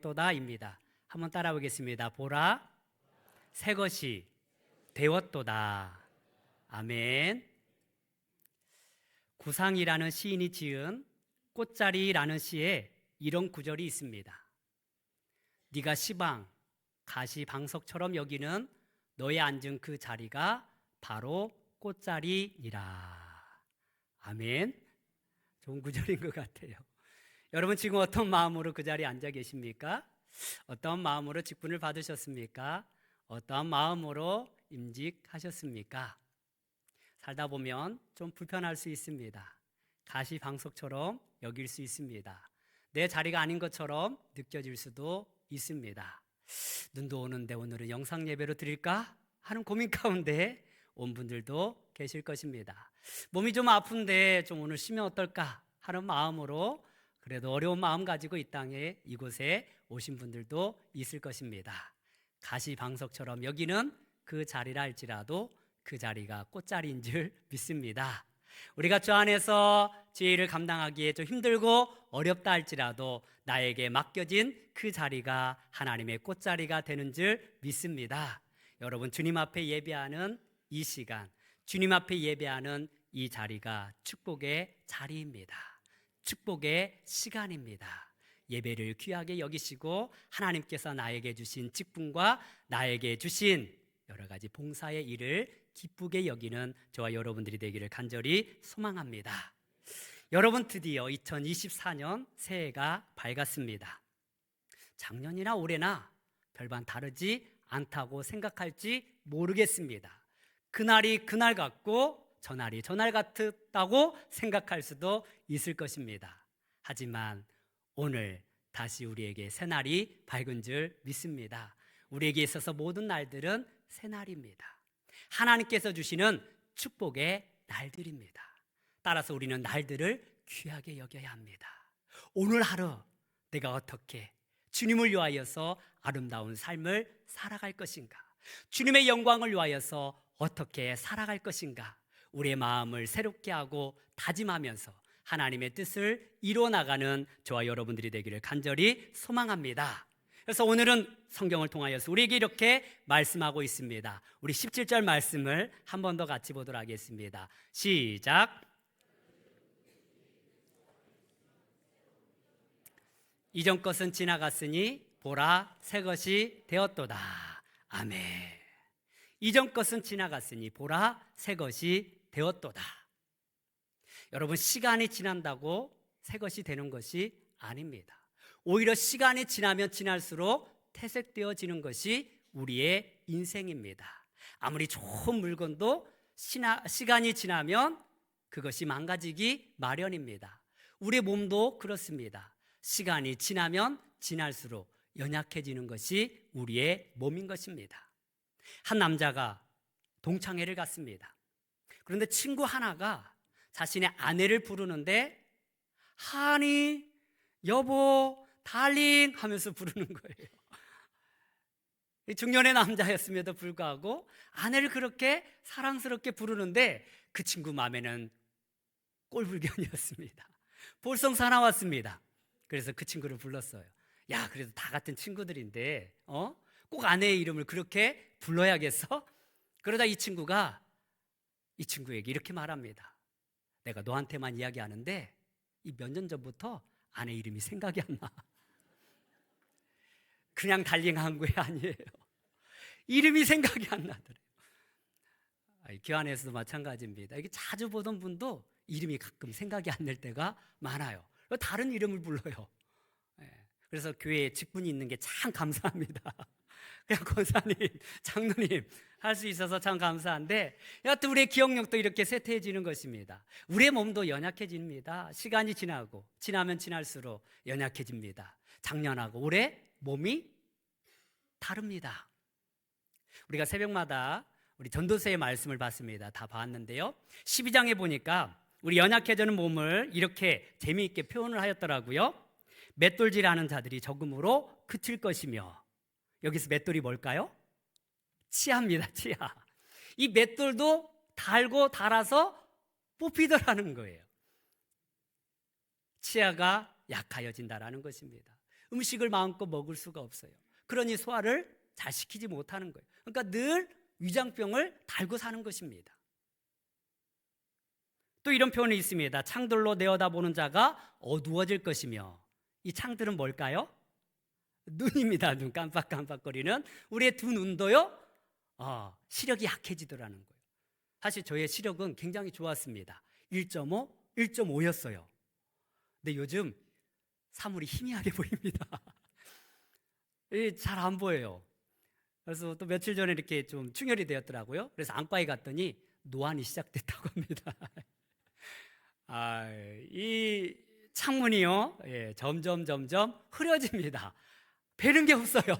되었도다입니다. 한번 따라 보겠습니다. 보라, 새 것이 되었도다. 아멘. 구상이라는 시인이 지은 꽃자리라는 시에 이런 구절이 있습니다. 네가 시방, 가시방석처럼 여기는 너의 앉은 그 자리가 바로 꽃자리니라. 아멘. 좋은 구절인 것 같아요. 여러분 지금 어떤 마음으로 그 자리에 앉아 계십니까? 어떤 마음으로 직분을 받으셨습니까? 어떤 마음으로 임직하셨습니까? 살다 보면 좀 불편할 수 있습니다. 가시방석처럼 여길 수 있습니다. 내 자리가 아닌 것처럼 느껴질 수도 있습니다. 눈도 오는데 오늘은 영상 예배로 드릴까 하는 고민 가운데 온 분들도 계실 것입니다. 몸이 좀 아픈데 좀 오늘 쉬면 어떨까 하는 마음으로 그래도 어려운 마음 가지고 이 땅에 이곳에 오신 분들도 있을 것입니다. 가시방석처럼 여기는 그 자리라 할지라도 그 자리가 꽃자리인 줄 믿습니다. 우리가 주 안에서 죄를 감당하기에 좀 힘들고 어렵다 할지라도 나에게 맡겨진 그 자리가 하나님의 꽃자리가 되는 줄 믿습니다. 여러분 주님 앞에 예배하는 이 시간, 주님 앞에 예배하는 이 자리가 축복의 자리입니다. 축복의 시간입니다. 예배를 귀하게 여기시고 하나님께서 나에게 주신 직분과 나에게 주신 여러 가지 봉사의 일을 기쁘게 여기는 저와 여러분들이 되기를 간절히 소망합니다. 여러분 드디어 2024년 새해가 밝았습니다. 작년이나 올해나 별반 다르지 않다고 생각할지 모르겠습니다. 그날이 그날 같고 저날이 저날 같다고 생각할 수도 있을 것입니다. 하지만 오늘 다시 우리에게 새날이 밝은 줄 믿습니다. 우리에게 있어서 모든 날들은 새날입니다. 하나님께서 주시는 축복의 날들입니다. 따라서 우리는 날들을 귀하게 여겨야 합니다. 오늘 하루 내가 어떻게 주님을 위하여서 아름다운 삶을 살아갈 것인가? 주님의 영광을 위하여서 어떻게 살아갈 것인가? 우리의 마음을 새롭게 하고 다짐하면서 하나님의 뜻을 이루어나가는 저와 여러분들이 되기를 간절히 소망합니다. 그래서 오늘은 성경을 통하여서 우리에게 이렇게 말씀하고 있습니다. 우리 17절 말씀을 한 번 더 같이 보도록 하겠습니다. 시작. 이전 것은 지나갔으니 보라 새 것이 되었도다. 아멘. 이전 것은 지나갔으니 보라 새 것이 되었도다. 여러분 시간이 지난다고 새 것이 되는 것이 아닙니다. 오히려 시간이 지나면 지날수록 퇴색되어지는 것이 우리의 인생입니다. 아무리 좋은 물건도 시간이 지나면 그것이 망가지기 마련입니다. 우리의 몸도 그렇습니다. 시간이 지나면 지날수록 연약해지는 것이 우리의 몸인 것입니다. 한 남자가 동창회를 갔습니다. 그런데 친구 하나가 자신의 아내를 부르는데 하니, 여보, 달링 하면서 부르는 거예요. 중년의 남자였음에도 불구하고 아내를 그렇게 사랑스럽게 부르는데 그 친구 마음에는 꼴불견이었습니다. 볼성 사나웠습니다. 그래서 그 친구를 불렀어요. 야, 그래도 다 같은 친구들인데 꼭 아내의 이름을 그렇게 불러야겠어? 그러다 이 친구가 이 친구에게 이렇게 말합니다. 내가 너한테만 이야기하는데 이 몇 년 전부터 아내 이름이 생각이 안 나. 그냥 달링한 게 아니에요. 이름이 생각이 안 나더래요. 교환에서도 마찬가지입니다. 이게 자주 보던 분도 이름이 가끔 생각이 안 날 때가 많아요. 다른 이름을 불러요. 그래서 교회에 직분이 있는 게 참 감사합니다. 그냥 권사님, 장로님 할 수 있어서 참 감사한데 여하튼 우리의 기억력도 이렇게 쇠퇴해지는 것입니다. 우리의 몸도 연약해집니다. 시간이 지나면 지날수록 연약해집니다. 작년하고 올해 몸이 다릅니다. 우리가 새벽마다 우리 전도서의 말씀을 봤습니다. 다 봤는데요. 12장에 보니까 우리 연약해지는 몸을 이렇게 재미있게 표현을 하였더라고요. 맷돌질하는 자들이 적음으로 그칠 것이며, 여기서 맷돌이 뭘까요? 치아입니다. 치아. 이 맷돌도 달고 달아서 뽑히더라는 거예요. 치아가 약하여진다라는 것입니다. 음식을 마음껏 먹을 수가 없어요. 그러니 소화를 잘 시키지 못하는 거예요. 그러니까 늘 위장병을 달고 사는 것입니다. 또 이런 표현이 있습니다. 창들로 내어다보는 자가 어두워질 것이며, 이 창들은 뭘까요? 눈입니다. 눈 깜빡깜빡거리는 우리의 두 눈도요, 시력이 약해지더라는 거예요. 사실 저의 시력은 굉장히 좋았습니다. 1.5, 1.5였어요. 근데 요즘 사물이 희미하게 보입니다. 잘 안 보여요. 그래서 또 며칠 전에 이렇게 좀 충혈이 되었더라고요. 그래서 안과에 갔더니 노안이 시작됐다고 합니다. 이 창문이요, 점점 흐려집니다. 뵈는 게 없어요.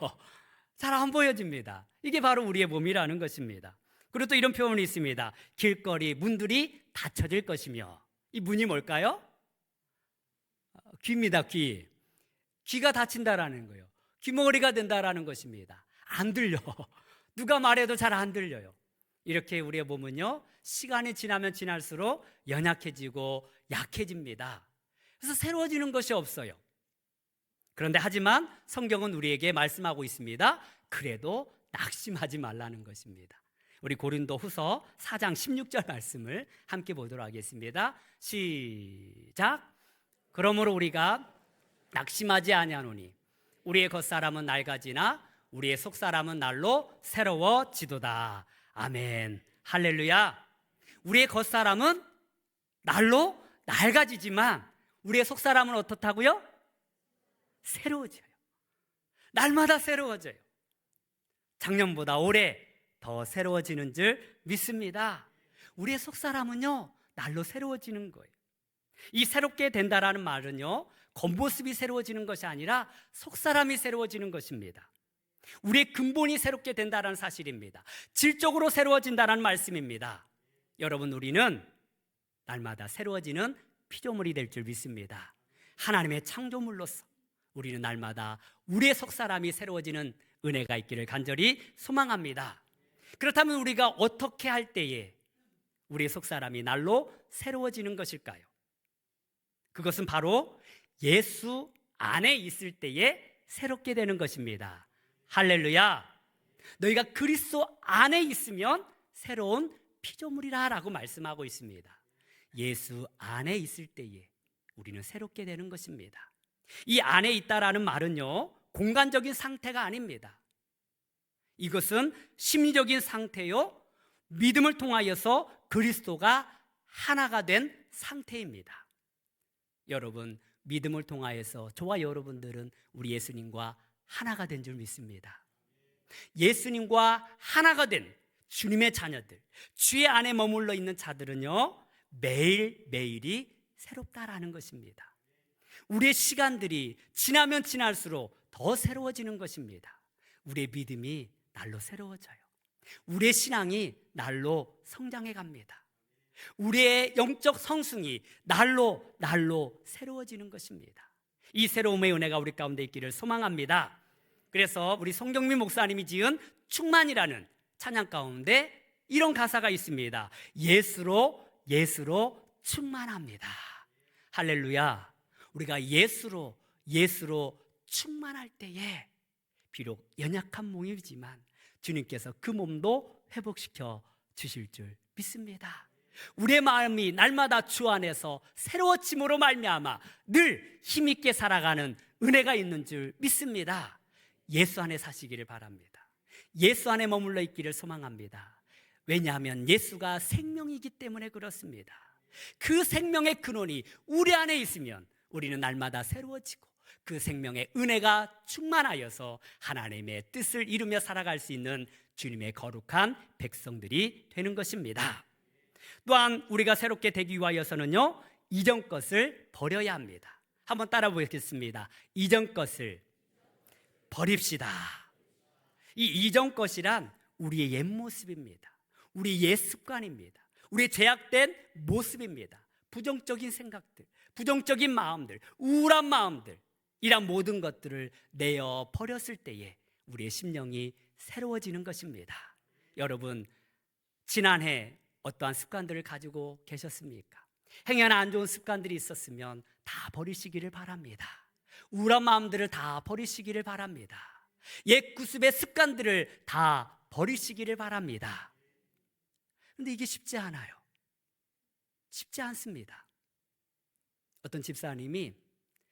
잘 안 보여집니다. 이게 바로 우리의 몸이라는 것입니다. 그리고 또 이런 표현이 있습니다. 길거리 문들이 닫혀질 것이며, 이 문이 뭘까요? 귀입니다. 귀가 닫힌다라는 거예요. 귀머거리가 된다라는 것입니다. 안 들려. 누가 말해도 잘 안 들려요. 이렇게 우리의 몸은요, 시간이 지나면 지날수록 연약해지고 약해집니다. 그래서 새로워지는 것이 없어요. 그런데 하지만 성경은 우리에게 말씀하고 있습니다. 그래도 낙심하지 말라는 것입니다. 우리 고린도후서 4장 16절 말씀을 함께 보도록 하겠습니다. 시작. 그러므로 우리가 낙심하지 아니하노니 우리의 겉사람은 낡아지나 우리의 속사람은 날로 새로워지도다. 아멘. 할렐루야. 우리의 겉사람은 날로 낡아지지만 우리의 속사람은 어떻다고요? 새로워져요. 날마다 새로워져요. 작년보다 올해 더 새로워지는 줄 믿습니다. 우리의 속사람은요, 날로 새로워지는 거예요. 이 새롭게 된다라는 말은요, 겉모습이 새로워지는 것이 아니라 속사람이 새로워지는 것입니다. 우리의 근본이 새롭게 된다는 사실입니다. 질적으로 새로워진다는 말씀입니다. 여러분, 우리는 날마다 새로워지는 피조물이 될 줄 믿습니다. 하나님의 창조물로서 우리는 날마다 우리의 속사람이 새로워지는 은혜가 있기를 간절히 소망합니다. 그렇다면 우리가 어떻게 할 때에 우리의 속사람이 날로 새로워지는 것일까요? 그것은 바로 예수 안에 있을 때에 새롭게 되는 것입니다. 할렐루야. 너희가 그리스도 안에 있으면 새로운 피조물이라 라고 말씀하고 있습니다. 예수 안에 있을 때에 우리는 새롭게 되는 것입니다. 이 안에 있다라는 말은요, 공간적인 상태가 아닙니다. 이것은 심리적인 상태요, 믿음을 통하여서 그리스도가 하나가 된 상태입니다. 여러분, 믿음을 통하여서 저와 여러분들은 우리 예수님과 하나가 된 줄 믿습니다. 예수님과 하나가 된 주님의 자녀들, 주의 안에 머물러 있는 자들은요, 매일매일이 새롭다라는 것입니다. 우리의 시간들이 지나면 지날수록 더 새로워지는 것입니다. 우리의 믿음이 날로 새로워져요. 우리의 신앙이 날로 성장해 갑니다. 우리의 영적 성숙이 날로 새로워지는 것입니다. 이 새로움의 은혜가 우리 가운데 있기를 소망합니다. 그래서 우리 송경민 목사님이 지은 충만이라는 찬양 가운데 이런 가사가 있습니다. 예수로 충만합니다. 할렐루야. 우리가 예수로 충만할 때에 비록 연약한 몸이지만 주님께서 그 몸도 회복시켜 주실 줄 믿습니다. 우리의 마음이 날마다 주 안에서 새로워짐으로 말미암아 늘 힘있게 살아가는 은혜가 있는 줄 믿습니다. 예수 안에 사시기를 바랍니다. 예수 안에 머물러 있기를 소망합니다. 왜냐하면 예수가 생명이기 때문에 그렇습니다. 그 생명의 근원이 우리 안에 있으면 우리는 날마다 새로워지고 그 생명의 은혜가 충만하여서 하나님의 뜻을 이루며 살아갈 수 있는 주님의 거룩한 백성들이 되는 것입니다. 또한 우리가 새롭게 되기 위하여서는요, 이전 것을 버려야 합니다. 한번 따라 보겠습니다. 이전 것을 버립시다. 이 이전 것이란 우리의 옛 모습입니다. 우리 옛 습관입니다. 우리의 죄악된 모습입니다. 부정적인 생각들, 부정적인 마음들, 우울한 마음들, 이런 모든 것들을 내어 버렸을 때에 우리의 심령이 새로워지는 것입니다. 여러분, 지난해 어떠한 습관들을 가지고 계셨습니까? 행여나 안 좋은 습관들이 있었으면 다 버리시기를 바랍니다. 우울한 마음들을 다 버리시기를 바랍니다. 옛 구습의 습관들을 다 버리시기를 바랍니다. 그런데 이게 쉽지 않아요. 쉽지 않습니다. 어떤 집사님이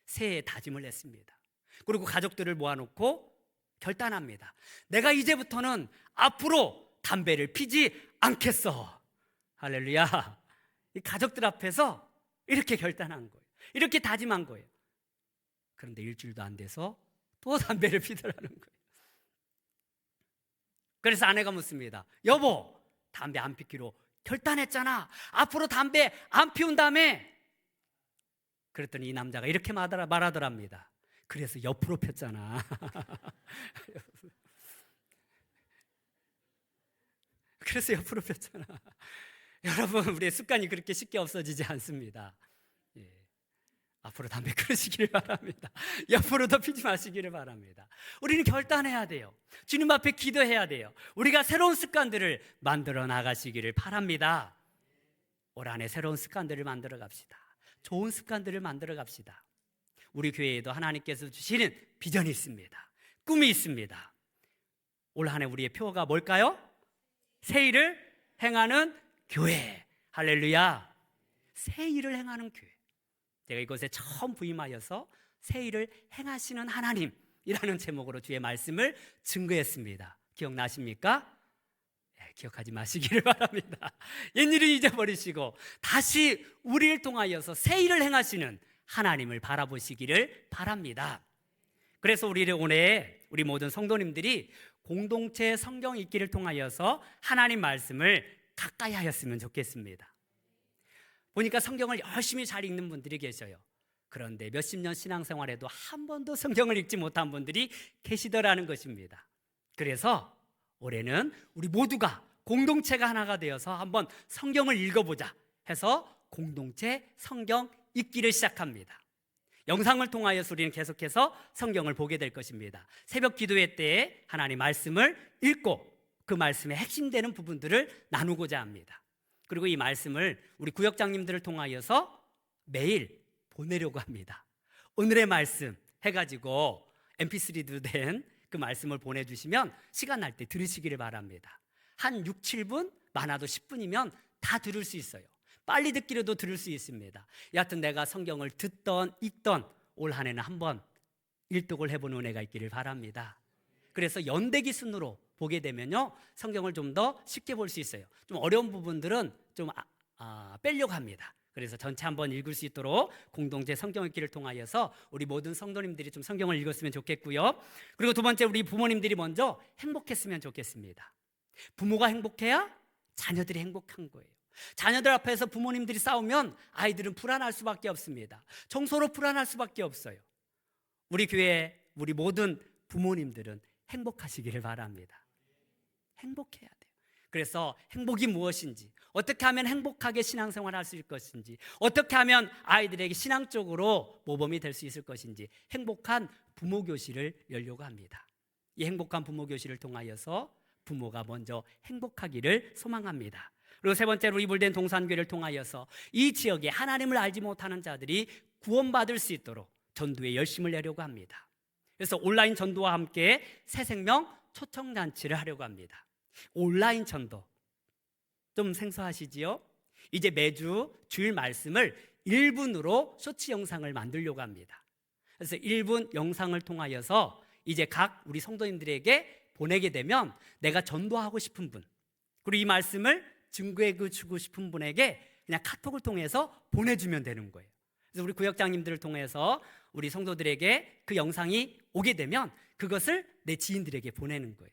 새해 다짐을 했습니다. 그리고 가족들을 모아놓고 결단합니다. 내가 이제부터는 앞으로 담배를 피지 않겠어. 할렐루야. 이 가족들 앞에서 이렇게 결단한 거예요. 이렇게 다짐한 거예요. 그런데 일주일도 안 돼서 또 담배를 피더라는 거예요. 그래서 아내가 묻습니다. 여보, 담배 안 피기로 결단했잖아. 앞으로 담배 안 피운다며. 그랬더니 이 남자가 이렇게 말하더랍니다. 그래서 옆으로 폈잖아. 그래서 옆으로 폈잖아. 여러분, 우리의 습관이 그렇게 쉽게 없어지지 않습니다. 예. 앞으로 담배 끊으시기를 바랍니다. 옆으로도 피지 마시기를 바랍니다. 우리는 결단해야 돼요. 주님 앞에 기도해야 돼요. 우리가 새로운 습관들을 만들어 나가시기를 바랍니다. 올 한해 새로운 습관들을 만들어 갑시다. 좋은 습관들을 만들어 갑시다. 우리 교회에도 하나님께서 주시는 비전이 있습니다. 꿈이 있습니다. 올 한해 우리의 표가 뭘까요? 새 일을 행하는 교회. 할렐루야. 새 일을 행하는 교회. 제가 이곳에 처음 부임하여서 새 일을 행하시는 하나님이라는 제목으로 주의 말씀을 증거했습니다. 기억나십니까? 네, 기억하지 마시기를 바랍니다. 옛일을 잊어버리시고 다시 우리를 통하여서 새 일을 행하시는 하나님을 바라보시기를 바랍니다. 그래서 우리를 오늘 우리 모든 성도님들이 공동체 성경 읽기를 통하여서 하나님 말씀을 가까이 하였으면 좋겠습니다. 보니까 성경을 열심히 잘 읽는 분들이 계셔요. 그런데 몇십 년 신앙생활에도 한 번도 성경을 읽지 못한 분들이 계시더라는 것입니다. 그래서 올해는 우리 모두가 공동체가 하나가 되어서 한번 성경을 읽어보자 해서 공동체 성경 읽기를 시작합니다. 영상을 통하여서 우리는 계속해서 성경을 보게 될 것입니다. 새벽 기도회 때에 하나님 말씀을 읽고 그 말씀의 핵심되는 부분들을 나누고자 합니다. 그리고 이 말씀을 우리 구역장님들을 통하여서 매일 보내려고 합니다. 오늘의 말씀 해가지고 mp3도 된 그 말씀을 보내주시면 시간 날 때 들으시기를 바랍니다. 한 6, 7분, 많아도 10분이면 다 들을 수 있어요. 빨리 듣기로도 들을 수 있습니다. 여하튼 내가 성경을 듣던 읽던 올 한 해는 한번 일독을 해보는 은혜가 있기를 바랍니다. 그래서 연대기 순으로 보게 되면요, 성경을 좀 더 쉽게 볼 수 있어요. 좀 어려운 부분들은 좀 빼려고 합니다. 그래서 전체 한번 읽을 수 있도록 공동체 성경 읽기를 통하여서 우리 모든 성도님들이 좀 성경을 읽었으면 좋겠고요. 그리고 두 번째, 우리 부모님들이 먼저 행복했으면 좋겠습니다. 부모가 행복해야 자녀들이 행복한 거예요. 자녀들 앞에서 부모님들이 싸우면 아이들은 불안할 수밖에 없습니다. 정서로 불안할 수밖에 없어요. 우리 교회 우리 모든 부모님들은 행복하시기를 바랍니다. 행복해야 돼요. 그래서 행복이 무엇인지, 어떻게 하면 행복하게 신앙생활을 할 수 있을 것인지, 어떻게 하면 아이들에게 신앙적으로 모범이 될 수 있을 것인지 행복한 부모교실을 열려고 합니다. 이 행복한 부모교실을 통하여서 부모가 먼저 행복하기를 소망합니다. 그리고 세 번째로 이불된 동산교회를 통하여서 이 지역에 하나님을 알지 못하는 자들이 구원받을 수 있도록 전도에 열심을 내려고 합니다. 그래서 온라인 전도와 함께 새생명 초청잔치를 하려고 합니다. 온라인 전도 좀 생소하시지요? 이제 매주 주일 말씀을 1분으로 쇼츠 영상을 만들려고 합니다. 그래서 1분 영상을 통하여서 이제 각 우리 성도님들에게 보내게 되면 내가 전도하고 싶은 분, 그리고 이 말씀을 증거해 주고 싶은 분에게 그냥 카톡을 통해서 보내주면 되는 거예요. 그래서 우리 구역장님들을 통해서 우리 성도들에게 그 영상이 오게 되면 그것을 내 지인들에게 보내는 거예요.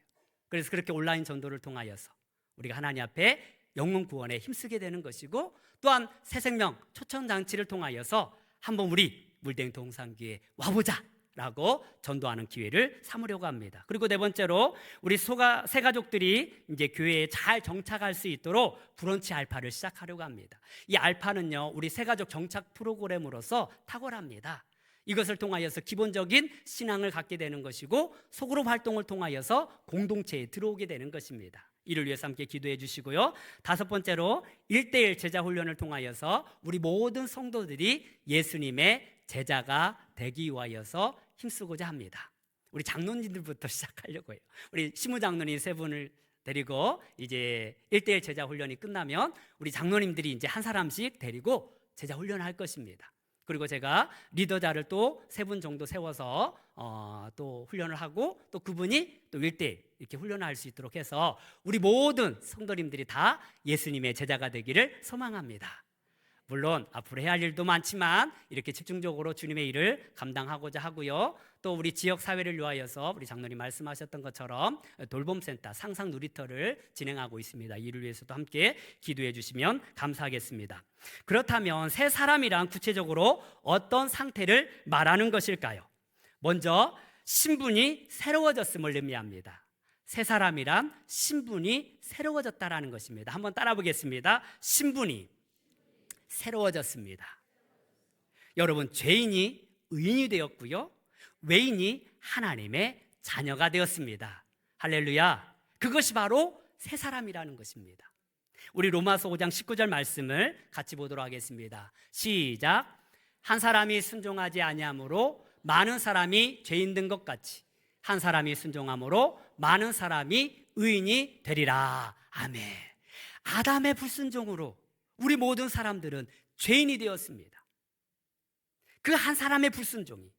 그래서 그렇게 온라인 전도를 통하여서 우리가 하나님 앞에 영혼 구원에 힘쓰게 되는 것이고, 또한 새생명 초청장치를 통하여서 한번 우리 물댕 동산교회에 와보자 라고 전도하는 기회를 삼으려고 합니다. 그리고 네 번째로 우리 새 가족들이 이제 교회에 잘 정착할 수 있도록 브런치 알파를 시작하려고 합니다. 이 알파는요, 우리 새 가족 정착 프로그램으로서 탁월합니다. 이것을 통하여서 기본적인 신앙을 갖게 되는 것이고, 소그룹 활동을 통하여서 공동체에 들어오게 되는 것입니다. 이를 위해서 함께 기도해 주시고요. 다섯 번째로 1:1 제자 훈련을 통하여서 우리 모든 성도들이 예수님의 제자가 되기 위하여서 힘쓰고자 합니다. 우리 장로님들부터 시작하려고 해요. 우리 시무 장로님 세 분을 데리고 이제 1대1 제자 훈련이 끝나면 우리 장로님들이 이제 한 사람씩 데리고 제자 훈련을 할 것입니다. 그리고 제가 리더자를 또 3분 정도 세워서 또 훈련을 하고 또 그분이 또 1대1 이렇게 훈련을 할 수 있도록 해서 우리 모든 성도님들이 다 예수님의 제자가 되기를 소망합니다. 물론 앞으로 해야 할 일도 많지만 이렇게 집중적으로 주님의 일을 감당하고자 하고요. 또 우리 지역 사회를 위하여서 우리 장로님 말씀하셨던 것처럼 돌봄센터 상상 놀이터를 진행하고 있습니다. 이를 위해서도 함께 기도해 주시면 감사하겠습니다. 그렇다면 새 사람이란 구체적으로 어떤 상태를 말하는 것일까요? 먼저 신분이 새로워졌음을 의미합니다. 새 사람이란 신분이 새로워졌다라는 것입니다. 한번 따라 보겠습니다. 신분이 새로워졌습니다. 여러분, 죄인이 의인이 되었고요, 외인이 하나님의 자녀가 되었습니다. 할렐루야. 그것이 바로 새 사람이라는 것입니다. 우리 로마서 5장 19절 말씀을 같이 보도록 하겠습니다. 시작. 한 사람이 순종하지 아니함으로 많은 사람이 죄인 된 것 같이 한 사람이 순종함으로 많은 사람이 의인이 되리라. 아멘. 아담의 불순종으로 우리 모든 사람들은 죄인이 되었습니다. 그 한 사람의 불순종이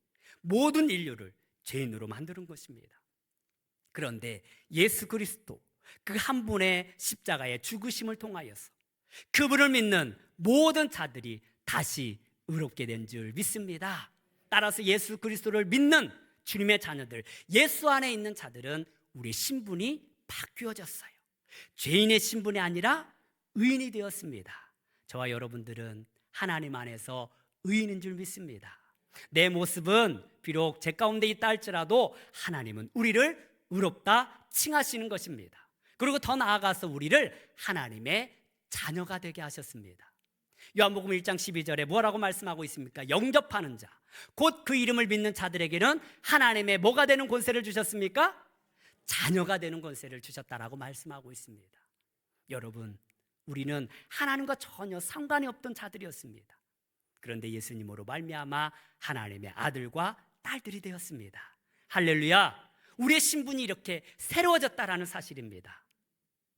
모든 인류를 죄인으로 만드는 것입니다. 그런데 예수 그리스도 그 한 분의 십자가의 죽으심을 통하여서 그분을 믿는 모든 자들이 다시 의롭게 된 줄 믿습니다. 따라서 예수 그리스도를 믿는 주님의 자녀들, 예수 안에 있는 자들은 우리 신분이 바뀌어졌어요. 죄인의 신분이 아니라 의인이 되었습니다. 저와 여러분들은 하나님 안에서 의인인 줄 믿습니다. 내 모습은 비록 제 가운데 있다 할지라도 하나님은 우리를 의롭다 칭하시는 것입니다. 그리고 더 나아가서 우리를 하나님의 자녀가 되게 하셨습니다. 요한복음 1장 12절에 뭐라고 말씀하고 있습니까? 영접하는 자, 곧 그 이름을 믿는 자들에게는 하나님의 뭐가 되는 권세를 주셨습니까? 자녀가 되는 권세를 주셨다라고 말씀하고 있습니다. 여러분, 우리는 하나님과 전혀 상관이 없던 자들이었습니다. 그런데 예수님으로 말미암아 하나님의 아들과 딸들이 되었습니다. 할렐루야. 우리의 신분이 이렇게 새로워졌다라는 사실입니다.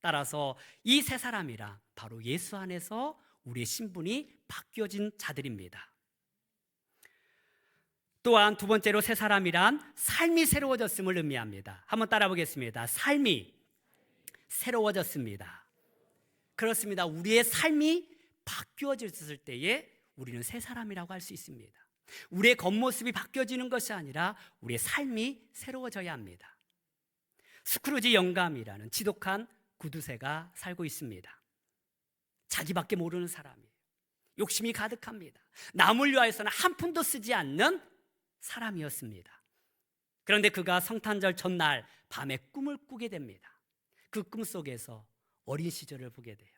따라서 이 세 사람이라 바로 예수 안에서 우리의 신분이 바뀌어진 자들입니다. 또한 두 번째로 새 사람이란 삶이 새로워졌음을 의미합니다. 한번 따라 보겠습니다. 삶이 새로워졌습니다. 그렇습니다. 우리의 삶이 바뀌어졌을 때에 우리는 새 사람이라고 할 수 있습니다. 우리의 겉모습이 바뀌어지는 것이 아니라 우리의 삶이 새로워져야 합니다. 스크루지 영감이라는 지독한 구두쇠가 살고 있습니다. 자기밖에 모르는 사람이에요. 욕심이 가득합니다. 남을 위하여서는 한 푼도 쓰지 않는 사람이었습니다. 그런데 그가 성탄절 전날 밤에 꿈을 꾸게 됩니다. 그 꿈 속에서 어린 시절을 보게 돼요.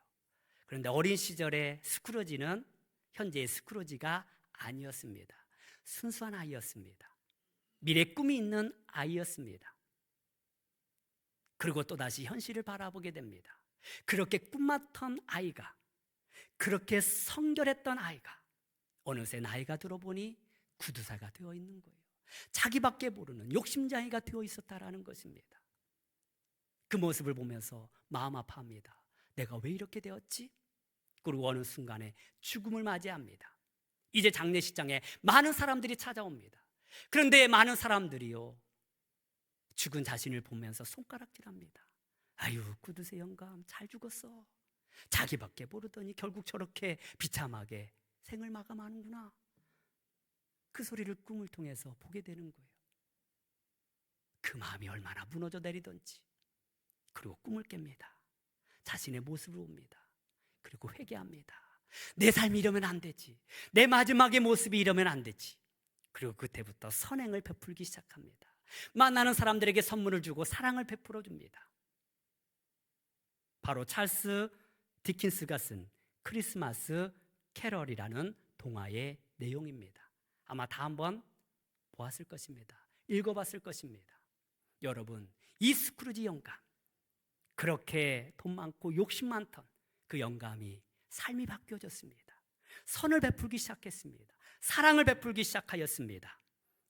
그런데 어린 시절의 스크루지는 현재의 스크루지가 아니었습니다. 순수한 아이였습니다. 미래 꿈이 있는 아이였습니다. 그리고 또다시 현실을 바라보게 됩니다. 그렇게 꿈같던 아이가, 그렇게 성결했던 아이가 어느새 나이가 들어보니 구두사가 되어 있는 거예요. 자기밖에 모르는 욕심장애가 되어 있었다라는 것입니다. 그 모습을 보면서 마음 아파합니다. 내가 왜 이렇게 되었지? 그리고 어느 순간에 죽음을 맞이합니다. 이제 장례식장에 많은 사람들이 찾아옵니다. 그런데 많은 사람들이요, 죽은 자신을 보면서 손가락질합니다. 아유, 구두쇠 영감 잘 죽었어. 자기밖에 모르더니 결국 저렇게 비참하게 생을 마감하는구나. 그 소리를 꿈을 통해서 보게 되는 거예요. 그 마음이 얼마나 무너져 내리던지. 그리고 꿈을 깹니다. 자신의 모습을 봅니다. 그리고 회개합니다. 내 삶이 이러면 안 되지. 내 마지막의 모습이 이러면 안 되지. 그리고 그때부터 선행을 베풀기 시작합니다. 만나는 사람들에게 선물을 주고 사랑을 베풀어 줍니다. 바로 찰스 디킨스가 쓴 크리스마스 캐럴이라는 동화의 내용입니다. 아마 다 한번 보았을 것입니다. 읽어봤을 것입니다. 여러분, 이 스크루지 영감, 그렇게 돈 많고 욕심 많던 그 영감이 삶이 바뀌어졌습니다. 선을 베풀기 시작했습니다. 사랑을 베풀기 시작하였습니다.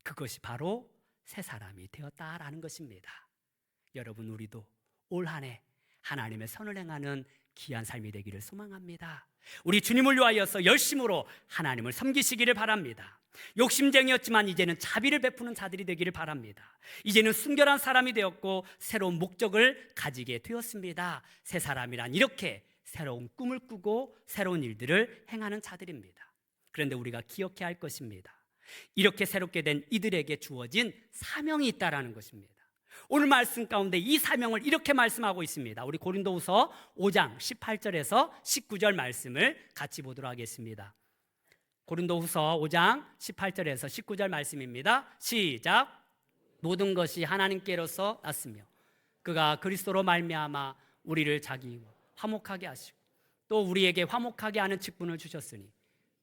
그것이 바로 새 사람이 되었다라는 것입니다. 여러분, 우리도 올 한 해 하나님의 선을 행하는 귀한 삶이 되기를 소망합니다. 우리 주님을 위하여서 열심으로 하나님을 섬기시기를 바랍니다. 욕심쟁이였지만 이제는 자비를 베푸는 자들이 되기를 바랍니다. 이제는 순결한 사람이 되었고 새로운 목적을 가지게 되었습니다. 새 사람이란 이렇게 새로운 꿈을 꾸고 새로운 일들을 행하는 자들입니다. 그런데 우리가 기억해야 할 것입니다. 이렇게 새롭게 된 이들에게 주어진 사명이 있다라는 것입니다. 오늘 말씀 가운데 이 사명을 이렇게 말씀하고 있습니다. 우리 고린도후서 5장 18절에서 19절 말씀을 같이 보도록 하겠습니다. 고린도후서 5장 18절에서 19절 말씀입니다. 시작. 모든 것이 하나님께로서 났으며 그가 그리스도로 말미암아 우리를 자기와 화목하게 하시고 또 우리에게 화목하게 하는 직분을 주셨으니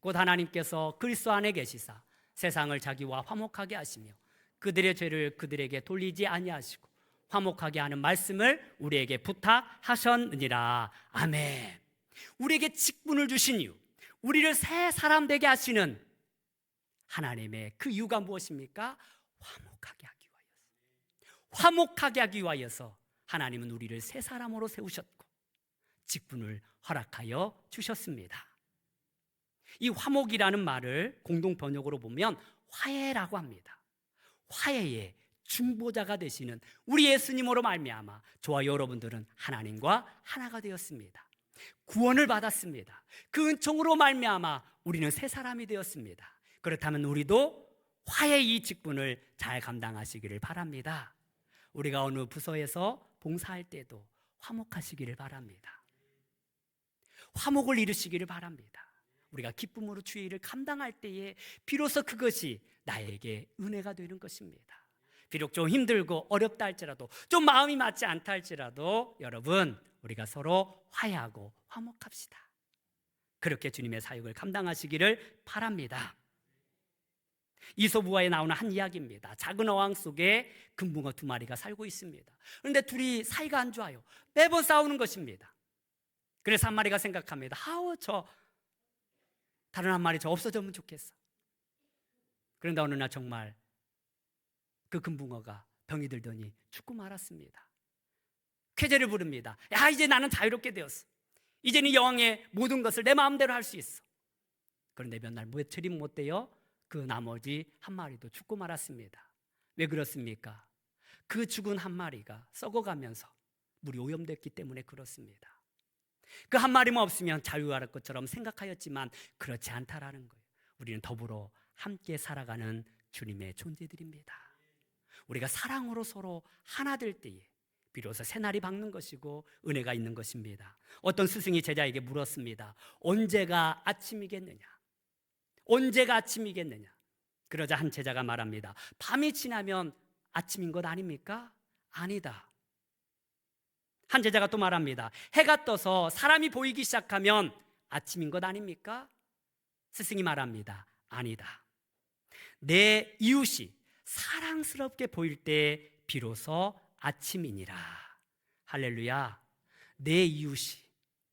곧 하나님께서 그리스도 안에 계시사 세상을 자기와 화목하게 하시며 그들의 죄를 그들에게 돌리지 아니하시고 화목하게 하는 말씀을 우리에게 부탁하셨느니라. 아멘. 우리에게 직분을 주신 이유, 우리를 새 사람 되게 하시는 하나님의 그 이유가 무엇입니까? 화목하게 하기 위하여서. 화목하게 하기 위하여서 하나님은 우리를 새 사람으로 세우셨고 직분을 허락하여 주셨습니다. 이 화목이라는 말을 공동 번역으로 보면 화해라고 합니다. 화해의 중보자가 되시는 우리 예수님으로 말미암아 저와 여러분들은 하나님과 하나가 되었습니다. 구원을 받았습니다. 그 은총으로 말미암아 우리는 새 사람이 되었습니다. 그렇다면 우리도 화해의 이 직분을 잘 감당하시기를 바랍니다. 우리가 어느 부서에서 봉사할 때도 화목하시기를 바랍니다. 화목을 이루시기를 바랍니다. 우리가 기쁨으로 주의 일을 감당할 때에 비로소 그것이 나에게 은혜가 되는 것입니다. 비록 좀 힘들고 어렵다 할지라도, 좀 마음이 맞지 않다 할지라도 여러분, 우리가 서로 화해하고 화목합시다. 그렇게 주님의 사역을 감당하시기를 바랍니다. 이솝우화에 나오는 한 이야기입니다. 작은 어항 속에 금붕어 2마리가 살고 있습니다. 그런데 둘이 사이가 안 좋아요. 매번 싸우는 것입니다. 그래서 한 마리가 생각합니다. 다른 한 마리 저 없어졌으면 좋겠어. 그런데 어느 날 정말 그 금붕어가 병이 들더니 죽고 말았습니다. 쾌재를 부릅니다. 야, 이제 나는 자유롭게 되었어. 이제는 여왕의 모든 것을 내 마음대로 할 수 있어. 그런데 몇 날 며칠이 못 돼요. 그 나머지 한 마리도 죽고 말았습니다. 왜 그렇습니까? 그 죽은 한 마리가 썩어가면서 물이 오염됐기 때문에 그렇습니다. 그 한 마리만 없으면 자유할 것처럼 생각하였지만 그렇지 않다라는 거예요. 우리는 더불어 함께 살아가는 주님의 존재들입니다. 우리가 사랑으로 서로 하나 될 때에 비로소 새날이 밝는 것이고 은혜가 있는 것입니다. 어떤 스승이 제자에게 물었습니다. 언제가 아침이겠느냐? 언제가 아침이겠느냐? 그러자 한 제자가 말합니다. 밤이 지나면 아침인 것 아닙니까? 아니다. 한 제자가 또 말합니다. 해가 떠서 사람이 보이기 시작하면 아침인 것 아닙니까? 스승이 말합니다. 아니다. 내 이웃이 사랑스럽게 보일 때 비로소 아침이니라. 할렐루야. 내 이웃이,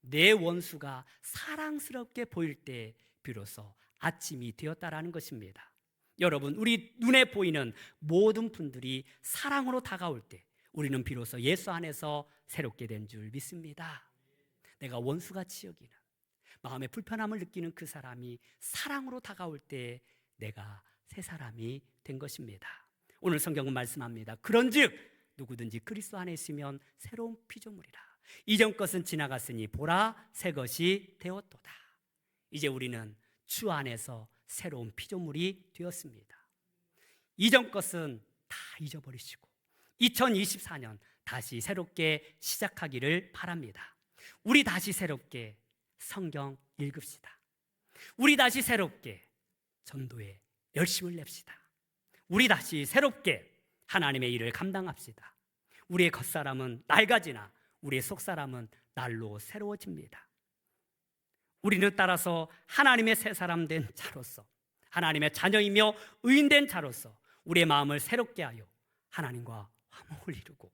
내 원수가 사랑스럽게 보일 때 비로소 아침이 되었다라는 것입니다. 여러분, 우리 눈에 보이는 모든 분들이 사랑으로 다가올 때 우리는 비로소 예수 안에서 새롭게 된 줄 믿습니다. 내가 원수같이 여기는, 마음의 불편함을 느끼는 그 사람이 사랑으로 다가올 때 내가 새 사람이 된 것입니다. 오늘 성경은 말씀합니다. 그런즉 누구든지 그리스도 안에 있으면 새로운 피조물이라. 이전 것은 지나갔으니 보라 새 것이 되었도다. 이제 우리는 주 안에서 새로운 피조물이 되었습니다. 이전 것은 다 잊어버리시고 2024년 다시 새롭게 시작하기를 바랍니다. 우리 다시 새롭게 성경 읽읍시다. 우리 다시 새롭게 전도에 열심을 냅시다. 우리 다시 새롭게 하나님의 일을 감당합시다. 우리의 겉사람은 낡아지나 우리의 속사람은 날로 새로워집니다. 우리는 따라서 하나님의 새 사람 된 자로서, 하나님의 자녀이며 의인된 자로서 우리의 마음을 새롭게 하여 하나님과 화목을 이루고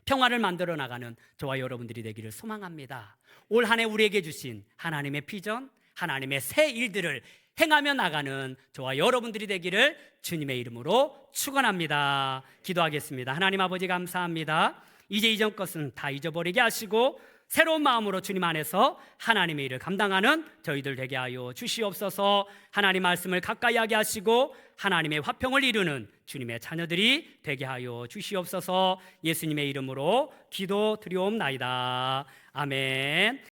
평화를 만들어 나가는 저와 여러분들이 되기를 소망합니다. 올 한 해 우리에게 주신 하나님의 비전, 하나님의 새 일들을 행하며 나가는 저와 여러분들이 되기를 주님의 이름으로 축원합니다. 기도하겠습니다. 하나님 아버지 감사합니다. 이제 이전 것은 다 잊어버리게 하시고 새로운 마음으로 주님 안에서 하나님의 일을 감당하는 저희들 되게 하여 주시옵소서. 하나님 말씀을 가까이 하게 하시고 하나님의 화평을 이루는 주님의 자녀들이 되게 하여 주시옵소서. 예수님의 이름으로 기도드리옵나이다. 아멘.